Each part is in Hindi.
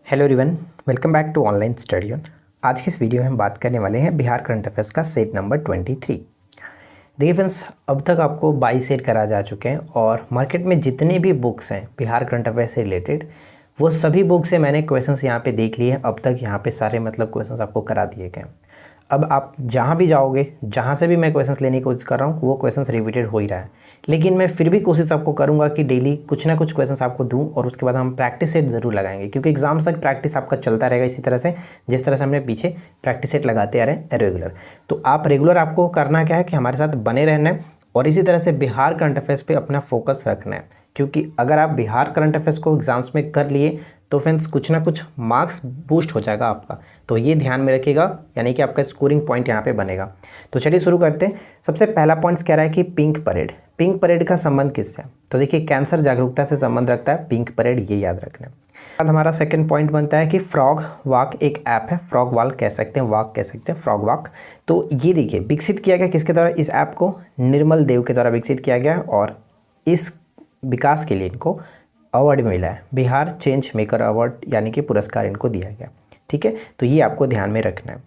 Hello everyone, welcome back to online study on. आज की इस वीडियो में हम बात करने वाले हैं बिहार करंट अफेयर्स का सेट नंबर 23। देखिए फ्रेंड्स, अब तक आपको 22 सेट करा जा चुके हैं और मार्केट में जितने भी बुक्स हैं बिहार करंट अफेयर से रिलेटेड वो सभी बुक से मैंने क्वेश्चंस यहाँ पे देख लिए हैं। अब तक यहाँ पे सारे क्वेश्चंस आपको करा दिए गए हैं। अब आप जहाँ भी जाओगे, जहाँ से भी मैं क्वेश्चंस लेने की कोशिश कर रहा हूँ वो क्वेश्चंस रिपीटेड हो ही रहा है, लेकिन मैं फिर भी कोशिश आपको करूँगा कि डेली कुछ ना कुछ क्वेश्चंस आपको दूँ और उसके बाद हम प्रैक्टिस सेट ज़रूर लगाएंगे, क्योंकि एग्जाम्स तक प्रैक्टिस आपका चलता रहेगा इसी तरह से जिस तरह से हमने पीछे प्रैक्टिस सेट लगाते आ रहे हैं रेगुलर। तो आप रेगुलर आपको करना क्या है कि हमारे साथ बने रहना है और इसी तरह से बिहार करंट अफेयर्स पे अपना फोकस रखना है, क्योंकि अगर आप बिहार करंट अफेयर्स को एग्जाम्स में कर लिए तो फ्रेंड्स कुछ ना कुछ मार्क्स बूस्ट हो जाएगा आपका, तो ये ध्यान में रखिएगा, यानी कि आपका स्कोरिंग पॉइंट यहाँ पे बनेगा। तो चलिए शुरू करते हैं। सबसे पहला पॉइंट कह रहा है कि पिंक परेड का संबंध किससे है? तो देखिए कैंसर जागरूकता से संबंध रखता है पिंक परेड, ये याद रखना है। बाद हमारा सेकंड पॉइंट बनता है कि फ्रॉग वॉक एक ऐप है, फ्रॉग वॉक कह सकते हैं, वॉक कह सकते हैं, फ्रॉग वॉक। तो ये देखिए विकसित किया गया किसके द्वारा? इस ऐप को निर्मल देव के द्वारा विकसित किया गया और इस विकास के लिए इनको अवार्ड मिला है, बिहार चेंज मेकर अवार्ड, यानी कि पुरस्कार इनको दिया गया। ठीक है, तो ये आपको ध्यान में रखना है।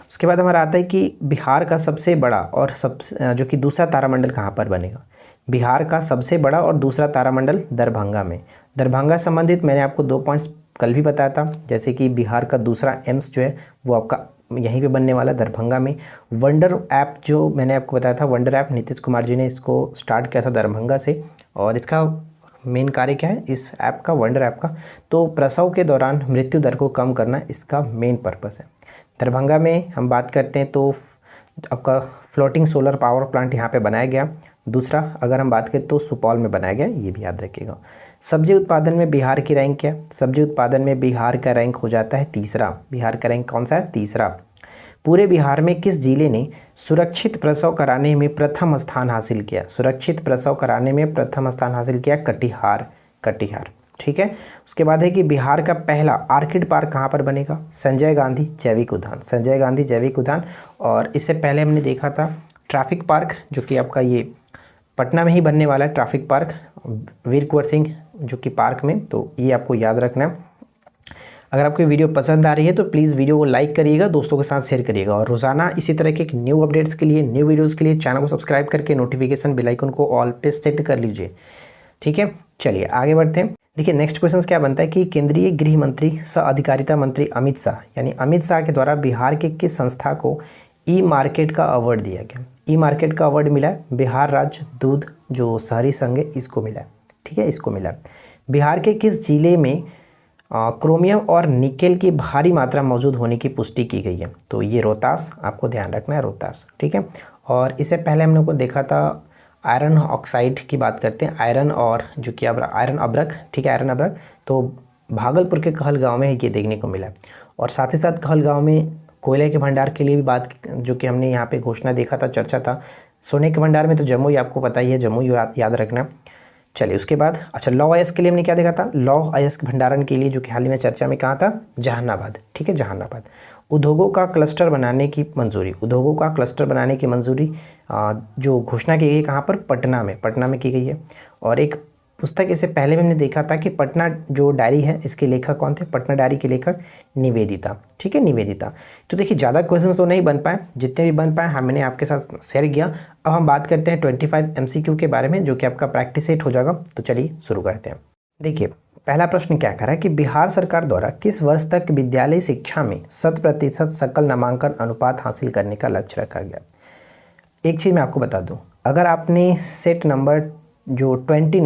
उसके बाद हमारा आता है कि बिहार का सबसे बड़ा और जो कि दूसरा तारामंडल कहाँ पर बनेगा? बिहार का सबसे बड़ा और दूसरा तारामंडल दरभंगा में। दरभंगा संबंधित मैंने आपको 2 पॉइंट्स कल भी बताया था, जैसे कि बिहार का दूसरा एम्स जो है वो आपका यहीं पे बनने वाला दरभंगा में। वंडर ऐप जो मैंने आपको बताया था, वंडर ऐप नीतीश कुमार जी ने इसको स्टार्ट किया था दरभंगा से, और इसका मेन कार्य क्या है इस ऐप का, वंडर ऐप का? तो प्रसव के दौरान मृत्यु दर को कम करना इसका मेन पर्पस है। दरभंगा में हम बात करते हैं तो आपका फ्लोटिंग सोलर पावर प्लांट यहाँ पे बनाया गया। दूसरा अगर हम बात करें तो सुपौल में बनाया गया, ये भी याद रखिएगा। सब्जी उत्पादन में बिहार की रैंक क्या? सब्जी उत्पादन में बिहार का रैंक हो जाता है तीसरा। बिहार का रैंक कौन सा है? तीसरा। पूरे बिहार में किस जिले ने सुरक्षित प्रसव कराने में प्रथम स्थान हासिल किया? सुरक्षित प्रसव कराने में प्रथम स्थान हासिल किया कटिहार। ठीक है, उसके बाद है कि बिहार का पहला आर्किड पार्क कहाँ पर बनेगा? संजय गांधी जैविक उद्यान। और इससे पहले हमने देखा था ट्रैफिक पार्क, जो कि आपका ये पटना में ही बनने वाला है, ट्रैफिक पार्क वीर कुंवर सिंह जो कि पार्क में। तो ये आपको याद रखना है। अगर आपको वीडियो पसंद आ रही है तो प्लीज़ वीडियो को लाइक करिएगा, दोस्तों के साथ शेयर करिएगा, और रोजाना इसी तरह के न्यू अपडेट्स के लिए, न्यू वीडियोस के लिए चैनल को सब्सक्राइब करके नोटिफिकेशन बेल आइकन को ऑल पे सेट कर लीजिए। ठीक है, चलिए आगे बढ़ते हैं। देखिए नेक्स्ट क्वेश्चन क्या बनता है कि केंद्रीय गृह मंत्री सह अधिकारिता मंत्री अमित शाह, यानी अमित शाह के द्वारा बिहार के किस संस्था को ई मार्केट का अवार्ड दिया गया? ई मार्केट का अवार्ड मिला है बिहार राज्य दूध जो शहरी संघ है, इसको मिला है। ठीक है, इसको मिला है। बिहार के किस जिले में क्रोमियम और निकेल की भारी मात्रा मौजूद होने की पुष्टि की गई है? तो ये रोहतास, आपको ध्यान रखना है, रोहतास। ठीक है, और इससे पहले हम लोग को देखा था आयरन ऑक्साइड की बात करते हैं, आयरन और जो कि आयरन अब्रक। ठीक है, आयरन अब्रक तो भागलपुर के कहलगांव में ये देखने को मिला। और साथ ही साथ कहलगांव में कोयले के भंडार के लिए भी बात, जो कि हमने यहाँ पे घोषणा देखा था, चर्चा था। सोने के भंडार में तो जमुई, आपको पता ही है, जमुई याद रखना। चलिए उसके बाद अच्छा लौह अयस्क के लिए हमने क्या देखा था? लौह अयस्क भंडारण के लिए जो कि हाल ही में चर्चा में कहाँ था? जहानाबाद। ठीक है, जहानाबाद। उद्योगों का क्लस्टर बनाने की मंजूरी जो घोषणा की गई कहाँ पर? पटना में की गई है। और एक पुस्तक इससे पहले में हमने देखा था कि पटना जो डायरी है इसके लेखक कौन थे? पटना डायरी के लेखक निवेदिता। ठीक है, निवेदिता। तो देखिए ज़्यादा क्वेश्चंस तो नहीं बन पाए, जितने भी बन पाए हमने आपके साथ शेयर किया। अब हम बात करते हैं 25 MCQ के बारे में, जो कि आपका प्रैक्टिस सेट हो जाएगा। तो चलिए शुरू करते हैं। देखिए पहला प्रश्न क्या कह रहा है कि बिहार सरकार द्वारा किस वर्ष तक विद्यालय शिक्षा में 100% सकल नामांकन अनुपात हासिल करने का लक्ष्य रखा गया? एक चीज़ मैं आपको बता दूँ, अगर आपने सेट नंबर 20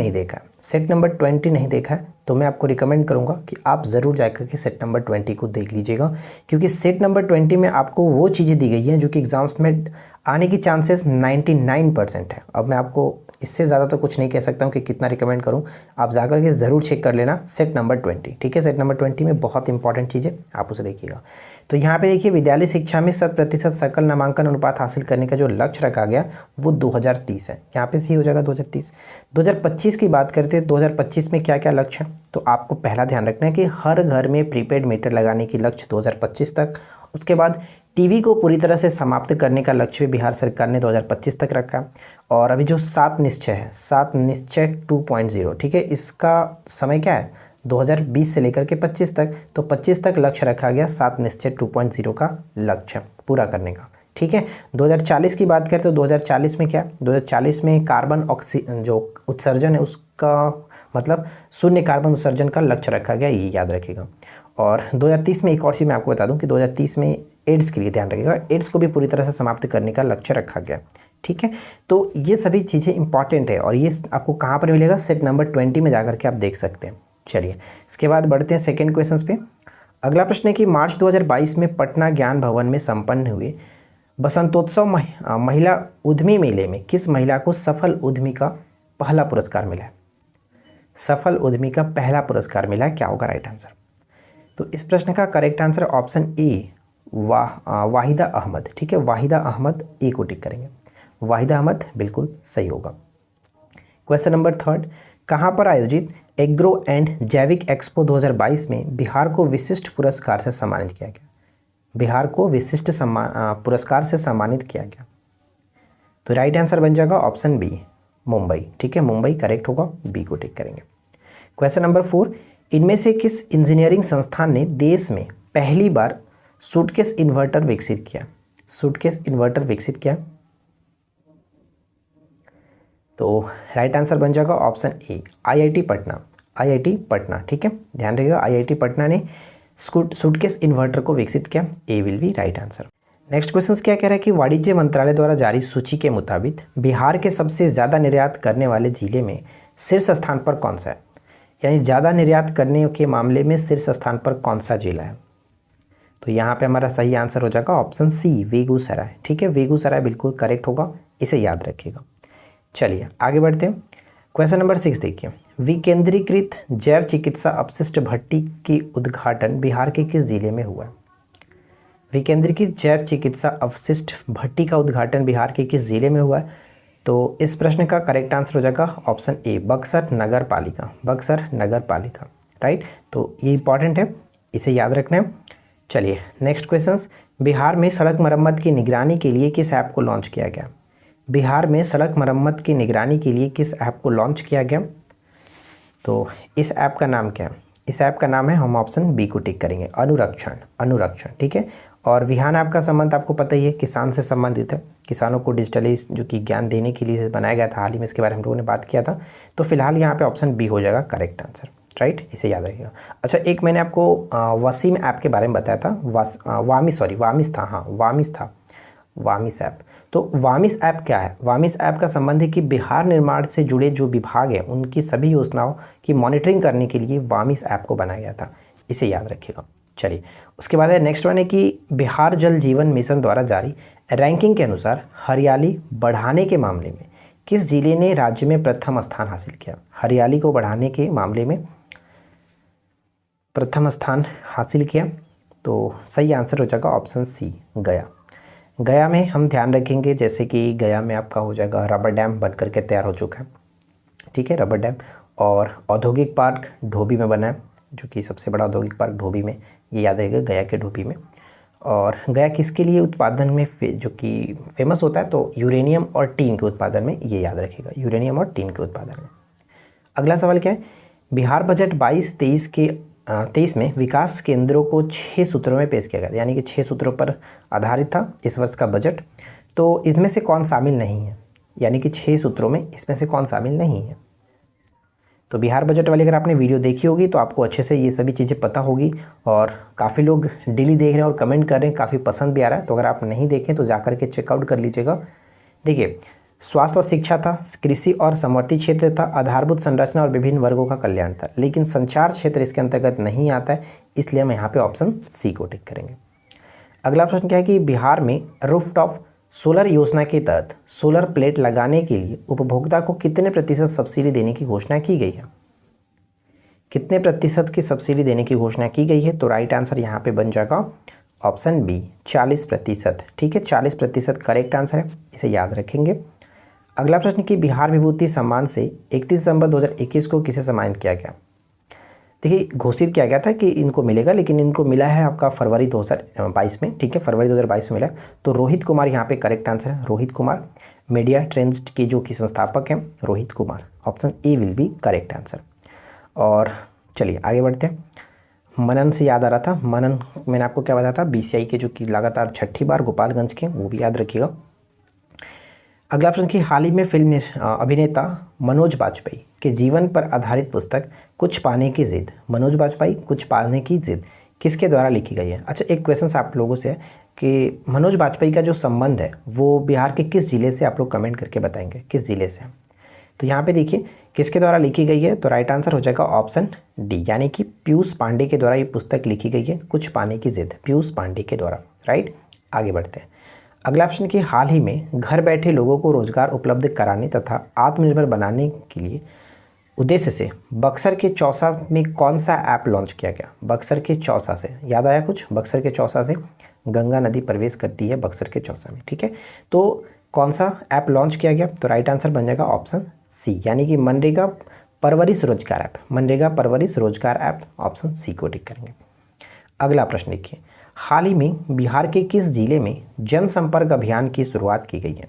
नहीं देखा है तो मैं आपको रिकमेंड करूंगा कि आप ज़रूर जाकर के सेट नंबर 20 को देख लीजिएगा, क्योंकि सेट नंबर 20 में आपको वो चीज़ें दी गई हैं जो कि एग्ज़ाम्स में आने की चांसेस 99% है। अब मैं आपको इससे ज़्यादा तो कुछ नहीं कह सकता हूँ कि कितना रिकमेंड करूँ, आप जाकर के ज़रूर चेक कर लेना सेट नंबर 20। ठीक है, सेट नंबर 20 में बहुत इंपॉर्टेंट चीज़ है, आप उसे देखिएगा। तो यहाँ पे देखिए विद्यालय शिक्षा में 100% सकल नामांकन अनुपात हासिल करने का जो लक्ष्य रखा गया वो 2030 है। यहाँ पे सही हो जाएगा 2030। 2025 की बात करते हैं, 2025 में क्या क्या लक्ष्य है? तो आपको पहला ध्यान रखना है कि हर घर में प्रीपेड मीटर लगाने की लक्ष्य 2025 तक। उसके बाद टीवी को पूरी तरह से समाप्त करने का लक्ष्य भी बिहार सरकार ने 2025 तक रखा। और अभी जो 7 निश्चय है, 7 निश्चय 2.0, ठीक है, इसका समय क्या है? 2020 से लेकर के 25 तक, तो 25 तक लक्ष्य रखा गया 7 निश्चय 2.0 का लक्ष्य पूरा करने का। ठीक है, 2040 की बात करें तो 2040 में क्या, 2040 में कार्बन जो उत्सर्जन है उसका मतलब शून्य कार्बन उत्सर्जन का लक्ष्य रखा गया, ये याद रखिएगा। और 2030 में एक और चीज़ मैं आपको बता दूं कि 2030 में एड्स के लिए ध्यान रखिएगा, एड्स को भी पूरी तरह से समाप्त करने का लक्ष्य रखा गया। ठीक है, तो ये सभी चीज़ें इंपॉर्टेंट है और ये आपको कहाँ पर मिलेगा, सेट नंबर 20 में जाकर के आप देख सकते हैं। चलिए इसके बाद बढ़ते हैं सेकेंड क्वेश्चन पे। अगला प्रश्न है कि मार्च 2022 में पटना ज्ञान भवन में संपन्न हुए बसंतोत्सव महिला उद्यमी मेले में किस महिला को सफल उद्यमी का पहला पुरस्कार मिला है? सफल उद्यमी का पहला पुरस्कार मिला है, क्या होगा राइट आंसर? तो इस प्रश्न का correct answer option A Waheeda Ahmed. ठीक है, वाहिदा अहमद ए को टिक करेंगे, वाहिदा अहमद बिल्कुल सही होगा। क्वेश्चन नंबर थर्ड, कहाँ पर आयोजित एग्रो एंड जैविक एक्सपो 2022 में बिहार को विशिष्ट पुरस्कार से सम्मानित किया गया? बिहार को विशिष्ट पुरस्कार से सम्मानित किया गया, तो राइट आंसर बन जाएगा ऑप्शन बी मुंबई। ठीक है, मुंबई करेक्ट होगा, बी को टिक करेंगे। क्वेश्चन नंबर 4, इनमें से किस इंजीनियरिंग संस्थान ने देश में पहली बार सूटकेस इन्वर्टर विकसित किया? सूटकेस इन्वर्टर विकसित किया, तो राइट आंसर बन जाएगा option A IIT Patna, IIT Patna. ठीक है, ध्यान रखिएगा आईआईटी पटना ने सूटकेस इन्वर्टर को विकसित किया, A will be right answer. Next question क्या कह रहा है कि वाणिज्य मंत्रालय द्वारा जारी सूची के मुताबिक बिहार के सबसे ज़्यादा निर्यात करने वाले जिले में शीर्ष स्थान पर कौन सा है? यानी ज़्यादा निर्यात करने के मामले में शीर्ष स्थान पर कौन सा जिला है? तो यहाँ पे हमारा सही आंसर हो जाएगा ऑप्शन सी बेगूसराय। ठीक है, बेगूसराय बिल्कुल करेक्ट होगा, इसे याद रखिएगा। चलिए आगे बढ़ते हैं। क्वेश्चन नंबर 6 देखिए, विकेंद्रीकृत जैव चिकित्सा अपशिष्ट भट्टी की उद्घाटन बिहार के किस जिले में हुआ? विकेंद्रीकृत जैव चिकित्सा अपशिष्ट भट्टी का उद्घाटन बिहार के किस जिले में हुआ है? तो इस प्रश्न का करेक्ट आंसर हो जाएगा ऑप्शन ए बक्सर नगर पालिका, बक्सर नगर पालिका। राइट, तो ये इंपॉर्टेंट है, इसे याद रखना है। चलिए नेक्स्ट क्वेश्चन, बिहार में सड़क मरम्मत की निगरानी के लिए किस ऐप को लॉन्च किया गया? बिहार में सड़क मरम्मत की निगरानी के लिए किस ऐप को लॉन्च किया गया? तो इस ऐप का नाम क्या है? इस ऐप का नाम है, हम ऑप्शन बी को टिक करेंगे, अनुरक्षण, अनुरक्षण। ठीक है, और विहान ऐप का संबंध आपको पता ही है, किसान से संबंधित है, किसानों को डिजिटली जो कि ज्ञान देने के लिए बनाया गया था, हाल ही में इसके बारे में हम लोगों ने बात किया था। तो फिलहाल यहाँ पे ऑप्शन बी हो जाएगा करेक्ट आंसर। राइट, इसे याद रखिएगा। अच्छा, एक मैंने आपको वसीम ऐप के बारे में बताया था, वामिस था, हाँ वामिस था, वामिस ऐप। तो वामिस ऐप क्या है? वामिस ऐप का संबंध है कि बिहार निर्माण से जुड़े जो विभाग हैं उनकी सभी योजनाओं की मॉनिटरिंग करने के लिए वामिस ऐप को बनाया गया था, इसे याद रखिएगा। चलिए उसके बाद है नेक्स्ट वन है कि बिहार जल जीवन मिशन द्वारा जारी रैंकिंग के अनुसार हरियाली बढ़ाने के मामले में किस जिले ने राज्य में प्रथम स्थान हासिल किया? हरियाली को बढ़ाने के मामले में प्रथम स्थान हासिल किया, तो सही आंसर हो जाएगा ऑप्शन सी गया। गया में हम ध्यान रखेंगे, जैसे कि गया में आपका हो जाएगा रबर डैम बन करके तैयार हो चुका है। ठीक है, रबर डैम, और औद्योगिक पार्क ढोबी में बना है, जो कि सबसे बड़ा औद्योगिक पार्क ढोबी में, ये याद रहेगा गया के ढोबी में। और गया किसके लिए उत्पादन में जो कि फेमस होता है? तो यूरेनियम और टीन के उत्पादन में, ये याद रखिएगा, यूरेनियम और टीन के उत्पादन में। अगला सवाल क्या है, बिहार बजट 22-23 में विकास केंद्रों को 6 सूत्रों में पेश किया गया, यानी कि 6 सूत्रों पर आधारित था इस वर्ष का बजट। तो इसमें से कौन शामिल नहीं है? यानी कि 6 सूत्रों में इसमें से कौन शामिल नहीं है? तो बिहार बजट वाली अगर आपने वीडियो देखी होगी तो आपको अच्छे से ये सभी चीज़ें पता होगी, और काफ़ी लोग डेली देख रहे हैं और कमेंट कर रहे हैं, काफ़ी पसंद भी आ रहा है। तो अगर आप नहीं देखें तो जाकर के चेकआउट कर लीजिएगा। देखिए, स्वास्थ्य और शिक्षा था, कृषि और समवर्ती क्षेत्र था, आधारभूत संरचना और विभिन्न वर्गों का कल्याण था, लेकिन संचार क्षेत्र इसके अंतर्गत नहीं आता है, इसलिए हम यहाँ पे ऑप्शन सी को टिक करेंगे। अगला प्रश्न क्या है कि बिहार में रूफटॉप सोलर योजना के तहत सोलर प्लेट लगाने के लिए उपभोक्ता को कितने प्रतिशत सब्सिडी देने की घोषणा की गई है? कितने प्रतिशत की सब्सिडी देने की घोषणा की गई है? तो राइट आंसर यहाँ पे बन जाएगा ऑप्शन बी 40%। ठीक है, 40% करेक्ट आंसर है, इसे याद रखेंगे। अगला प्रश्न कि बिहार विभूति सम्मान से 31 दिसंबर 2021 को किसे सम्मानित किया गया? देखिए, घोषित किया गया था कि इनको मिलेगा, लेकिन इनको मिला है आपका फरवरी 2022 में। ठीक है, फरवरी 2022 में मिला। तो रोहित कुमार यहाँ पे करेक्ट आंसर है, रोहित कुमार, मीडिया ट्रेंड्स के जो कि संस्थापक हैं Rohit Kumar, option A will B correct answer. और चलिए आगे बढ़ते हैं। मनन से याद आ रहा था, मनन मैंने आपको क्या बताया था, बीसीआई के जो कि लगातार 6ठी बार गोपालगंज के, वो भी याद रखिएगा। अगला प्रश्न कि हाल ही में फिल्म अभिनेता मनोज बाजपेयी के जीवन पर आधारित पुस्तक कुछ पाने की जिद, मनोज बाजपेयी कुछ पाने की जिद किसके द्वारा लिखी गई है। अच्छा, एक क्वेश्चन आप लोगों से है कि मनोज बाजपेयी का जो संबंध है वो बिहार के किस ज़िले से, आप लोग कमेंट करके बताएंगे किस ज़िले से। तो यहाँ पे देखिए किसके द्वारा लिखी गई है, तो राइट आंसर हो जाएगा ऑप्शन डी, यानी कि पीयूष पांडे के द्वारा ये पुस्तक लिखी गई है, कुछ पाने की जिद, पीयूष पांडे के द्वारा। राइट, आगे बढ़ते हैं। अगला ऑप्शन कि हाल ही में घर बैठे लोगों को रोजगार उपलब्ध कराने तथा आत्मनिर्भर बनाने के लिए उद्देश्य से बक्सर के चौसा में कौन सा ऐप लॉन्च किया गया। बक्सर के चौसा से याद आया कुछ, बक्सर के चौसा से गंगा नदी प्रवेश करती है बक्सर के चौसा में, ठीक है। तो कौन सा ऐप लॉन्च किया गया, तो राइट आंसर बन जाएगा ऑप्शन सी, यानी कि मनरेगा परवरिश रोजगार ऐप, मनरेगा परवरिश रोजगार ऐप, ऑप्शन सी को टिक करेंगे। अगला प्रश्न देखिए, हाल ही में बिहार के किस जिले में जनसंपर्क अभियान की शुरुआत की गई है।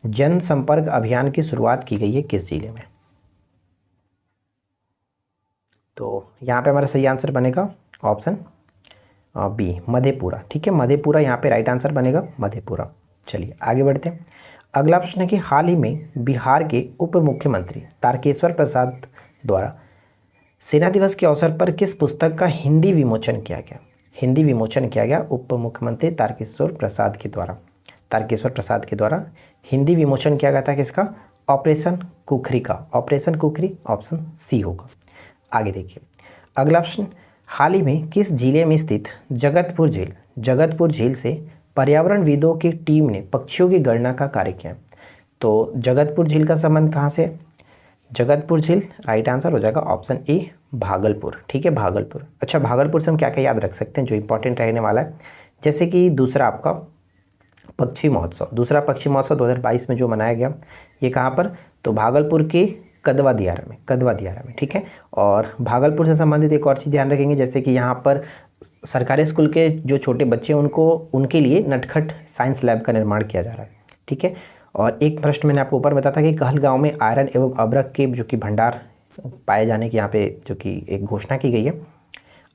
जनसंपर्क अभियान की शुरुआत की गई है किस जिले में, तो यहाँ पे हमारा सही आंसर बनेगा ऑप्शन बी, मधेपुरा, ठीक है। मधेपुरा यहाँ पे राइट आंसर बनेगा, मधेपुरा। चलिए आगे बढ़ते हैं। अगला प्रश्न है कि हाल ही में बिहार के उप मुख्यमंत्री तारकेश्वर प्रसाद द्वारा सेना दिवस के अवसर पर किस पुस्तक का हिंदी विमोचन किया गया। हिंदी विमोचन किया गया उप मुख्यमंत्री तारकेश्वर प्रसाद के द्वारा, तारकेश्वर प्रसाद के द्वारा हिंदी विमोचन किया गया था किसका, ऑपरेशन कुकरी का, ऑपरेशन कुकरी, ऑप्शन सी होगा। आगे देखिए अगला प्रश्न, हाल ही में किस जिले में स्थित जगतपुर झील, जगतपुर झील से पर्यावरणविदों की टीम ने पक्षियों की गणना का कार्य किया। तो जगतपुर झील का संबंध कहाँ से, जगतपुर झील राइट आंसर हो जाएगा ऑप्शन ए, भागलपुर, ठीक है, भागलपुर। अच्छा, भागलपुर से हम क्या क्या याद रख सकते हैं जो इंपॉर्टेंट रहने वाला है, जैसे कि दूसरा आपका पक्षी महोत्सव, दूसरा पक्षी महोत्सव 2022 में जो मनाया गया, ये कहाँ पर, तो भागलपुर के कदवा दियारा में, कदवा दियारा में, ठीक है। और भागलपुर से संबंधित एक और चीज़ ध्यान रखेंगे, जैसे कि यहाँ पर सरकारी स्कूल के जो छोटे बच्चे हैं उनको, उनके लिए नटखट साइंस लैब का निर्माण किया जा रहा है, ठीक है। और एक प्रश्न मैंने आपको ऊपर बताया था कि कहलगांव में आयरन एवं अब्रक के जो कि भंडार पाए जाने की यहाँ पे जो कि एक घोषणा की गई है।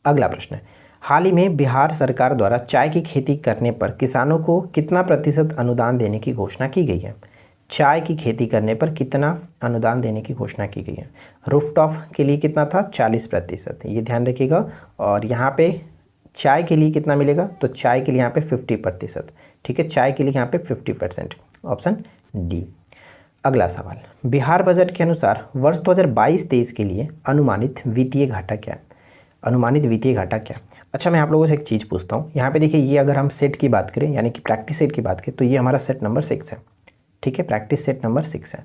अगला प्रश्न है, हाल ही में बिहार सरकार द्वारा चाय की खेती करने पर किसानों को कितना प्रतिशत अनुदान देने की घोषणा की गई है। चाय की खेती करने पर कितना अनुदान देने की घोषणा की गई है। रूफटॉप के लिए कितना था, 40%, ये ध्यान रखिएगा। और यहाँ पे चाय के लिए कितना मिलेगा, तो चाय के लिए यहाँ पे 50%, ठीक है, चाय के लिए यहाँ पे 50%, ऑप्शन डी। अगला सवाल, बिहार बजट के अनुसार वर्ष 2022-23 के लिए अनुमानित वित्तीय घाटा क्या है। अनुमानित वित्तीय घाटा क्या। अच्छा, मैं आप लोगों से एक चीज़ पूछता हूँ, यहाँ पे देखिए, ये अगर हम सेट की बात करें, यानी कि प्रैक्टिस सेट की बात करें, तो ये हमारा सेट नंबर 6 है, ठीक है, प्रैक्टिस सेट नंबर 6 है।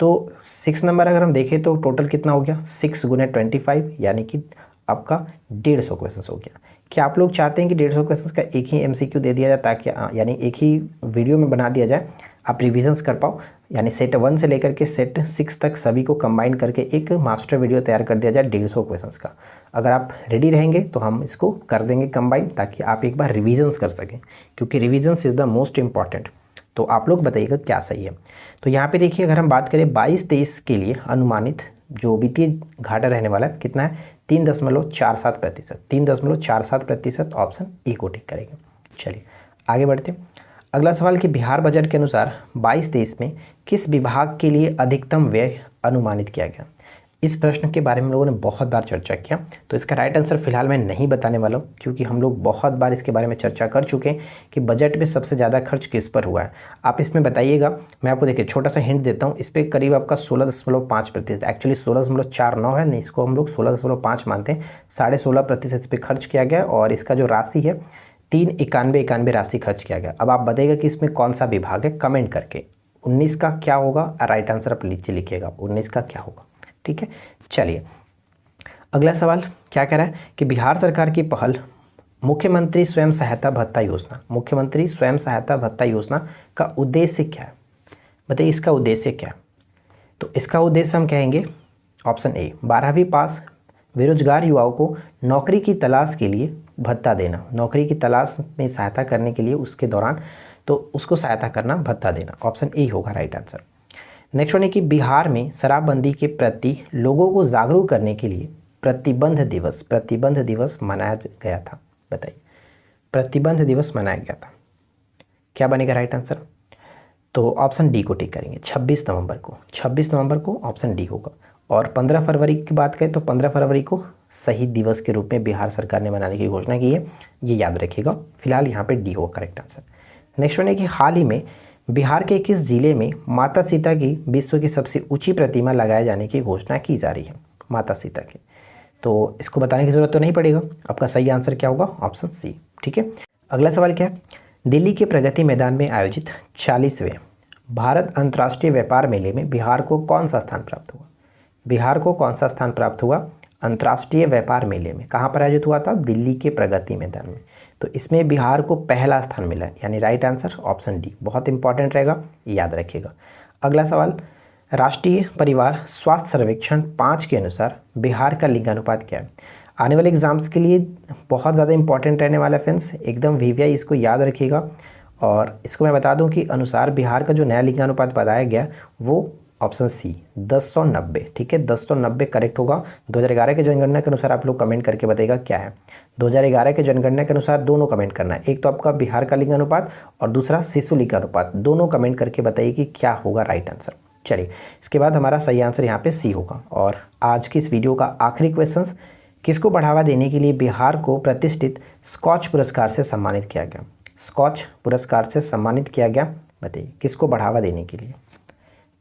तो 6 नंबर अगर हम देखें तो टोटल कितना हो गया, 6 × 25, यानी कि आपका 150 क्वेश्चन हो गया। क्या आप लोग चाहते हैं कि 150 क्वेश्चन का एक ही MCQ दे दिया जाए, ताकि यानी एक ही वीडियो में बना दिया जाए, आप रिविजन्स कर पाओ, यानी सेट 1 से लेकर के सेट 6 तक सभी को कंबाइन करके एक मास्टर वीडियो तैयार कर दिया जाए 150 क्वेश्चंस का। अगर आप रेडी रहेंगे तो हम इसको कर देंगे कंबाइन, ताकि आप एक बार रिविजन्स कर सकें, क्योंकि revisions is the most important. तो आप लोग बताइएगा क्या सही है। तो यहाँ पे देखिए, अगर हम बात करें 22-23 के लिए अनुमानित जो वित्तीय घाटा रहने वाला है कितना है, 3.47%, 3.47%, ऑप्शन ए को टिक करेंगे। चलिए आगे बढ़ते हैं। अगला सवाल कि बिहार बजट के अनुसार 22-23 में किस विभाग के लिए अधिकतम व्यय अनुमानित किया गया। इस प्रश्न के बारे में लोगों ने बहुत बार चर्चा किया, तो इसका राइट आंसर फिलहाल मैं नहीं बताने वाला हूँ, क्योंकि हम लोग बहुत बार इसके बारे में चर्चा कर चुके हैं कि बजट में सबसे ज़्यादा खर्च किस पर हुआ है। आप इसमें बताइएगा। मैं आपको देखिए छोटा सा हिंट देता हूँ, इस पर करीब आपका 16.5%, एक्चुअली 16.49 है, नहीं, इसको हम लोग 16.5 मानते हैं, 16.5% इस पर खर्च किया गया। और इसका जो राशि है 391 राशि खर्च किया गया। अब आप बताइएगा कि इसमें कौन सा विभाग है, कमेंट करके। 19 का क्या होगा, राइट आंसर आप नीचे लिखिएगा, 19 का क्या होगा, ठीक है। चलिए अगला सवाल क्या कह रहा है कि बिहार सरकार की पहल मुख्यमंत्री स्वयं सहायता भत्ता योजना, मुख्यमंत्री स्वयं सहायता भत्ता योजना का उद्देश्य क्या है। बताइए इसका उद्देश्य क्या है। तो इसका उद्देश्य हम कहेंगे ऑप्शन ए, 12वीं पास बेरोजगार युवाओं को नौकरी की तलाश के लिए भत्ता देना, नौकरी की तलाश में सहायता करने के लिए उसके दौरान तो उसको सहायता करना, भत्ता देना, ऑप्शन ए होगा राइट आंसर। नेक्स्ट वन है कि बिहार में शराबबंदी के प्रति लोगों को जागरूक करने के लिए प्रतिबंध दिवस मनाया गया था? बताइए, प्रतिबंध दिवस मनाया गया था, क्या बनेगा राइट आंसर? तो ऑप्शन डी को टिक करेंगे, 26 नवंबर को। 26 नवंबर को ऑप्शन डी होगा। और 15 फरवरी की बात करें तो 15 फरवरी को शहीद दिवस के रूप में बिहार सरकार ने मनाने की घोषणा की है, ये याद रखिएगा। फिलहाल यहाँ पे डी होगा करेक्ट आंसर। नेक्स्ट वन है कि हाल ही में बिहार के किस जिले में माता सीता की विश्व की सबसे ऊंची प्रतिमा लगाए जाने की घोषणा की जा रही है? माता सीता की, तो इसको बताने की ज़रूरत तो नहीं पड़ेगा। आपका सही आंसर क्या होगा? Option C. ठीक है, अगला सवाल क्या है? दिल्ली के प्रगति मैदान में आयोजित 40वें भारत अंतर्राष्ट्रीय व्यापार मेले में बिहार को कौन सा स्थान प्राप्त हुआ? बिहार को कौन सा स्थान प्राप्त हुआ अंतर्राष्ट्रीय व्यापार मेले में? कहाँ पर आयोजित हुआ था? दिल्ली के प्रगति मैदान में। तो इसमें बिहार को पहला स्थान मिला है, यानी राइट आंसर ऑप्शन डी। बहुत इंपॉर्टेंट रहेगा, याद रखिएगा। अगला सवाल, राष्ट्रीय परिवार स्वास्थ्य सर्वेक्षण 5 के अनुसार बिहार का लिंगानुपात क्या है? आने वाले एग्जाम्स के लिए बहुत ज़्यादा इंपॉर्टेंट रहने वाला है फ्रेंड्स, एकदम वीवीआई, इसको याद रखिएगा। और इसको मैं बता दूं कि अनुसार बिहार का जो नया लिंगानुपात बताया गया वो ऑप्शन सी 1090। ठीक है, 1090 करेक्ट होगा। 2011 के जनगणना के अनुसार आप लोग कमेंट करके बताइएगा क्या है। 2011 के जनगणना के अनुसार दोनों कमेंट करना है, एक तो आपका बिहार का लिंगानुपात और दूसरा शिशु लिंगानुपात, दोनों कमेंट करके बताइए कि क्या होगा राइट आंसर। चलिए, इसके बाद हमारा सही आंसर यहाँ पे सी होगा। और आज की इस वीडियो का आखिरी क्वेश्चन, किसको बढ़ावा देने के लिए बिहार को प्रतिष्ठित स्कॉच पुरस्कार से सम्मानित किया गया? स्कॉच पुरस्कार से सम्मानित किया गया, बताइए किसको बढ़ावा देने के लिए?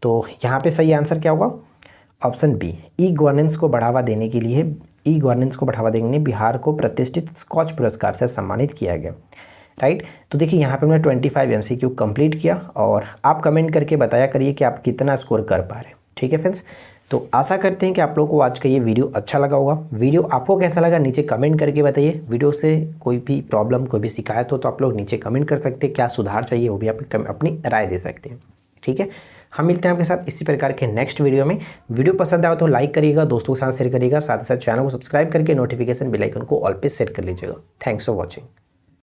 तो यहाँ पे सही आंसर क्या होगा? ऑप्शन बी, ई गवर्नेंस को बढ़ावा देने के लिए, ई गवर्नेंस को बढ़ावा देने के लिए बिहार को प्रतिष्ठित स्कॉच पुरस्कार से सम्मानित किया गया। राइट, तो देखिए यहाँ पे हमने 25 MCQ कंप्लीट किया और आप कमेंट करके बताया करिए कि आप कितना स्कोर कर पा रहे हैं। ठीक है फ्रेंड्स, तो आशा करते हैं कि आप लोगों को आज का ये वीडियो अच्छा लगा होगा। वीडियो आपको कैसा लगा नीचे कमेंट करके बताइए। वीडियो से कोई भी प्रॉब्लम, कोई भी शिकायत हो तो आप लोग नीचे कमेंट कर सकते हैं, क्या सुधार चाहिए वो भी आप अपनी राय दे सकते हैं। ठीक है, हम मिलते हैं आपके साथ इसी प्रकार के नेक्स्ट वीडियो में। वीडियो पसंद आए तो लाइक करिएगा, दोस्तों के साथ शेयर करिएगा, साथ ही साथ चैनल को सब्सक्राइब करके नोटिफिकेशन बेल आइकन को ऑल पे सेट कर लीजिएगा। Thanks for watching.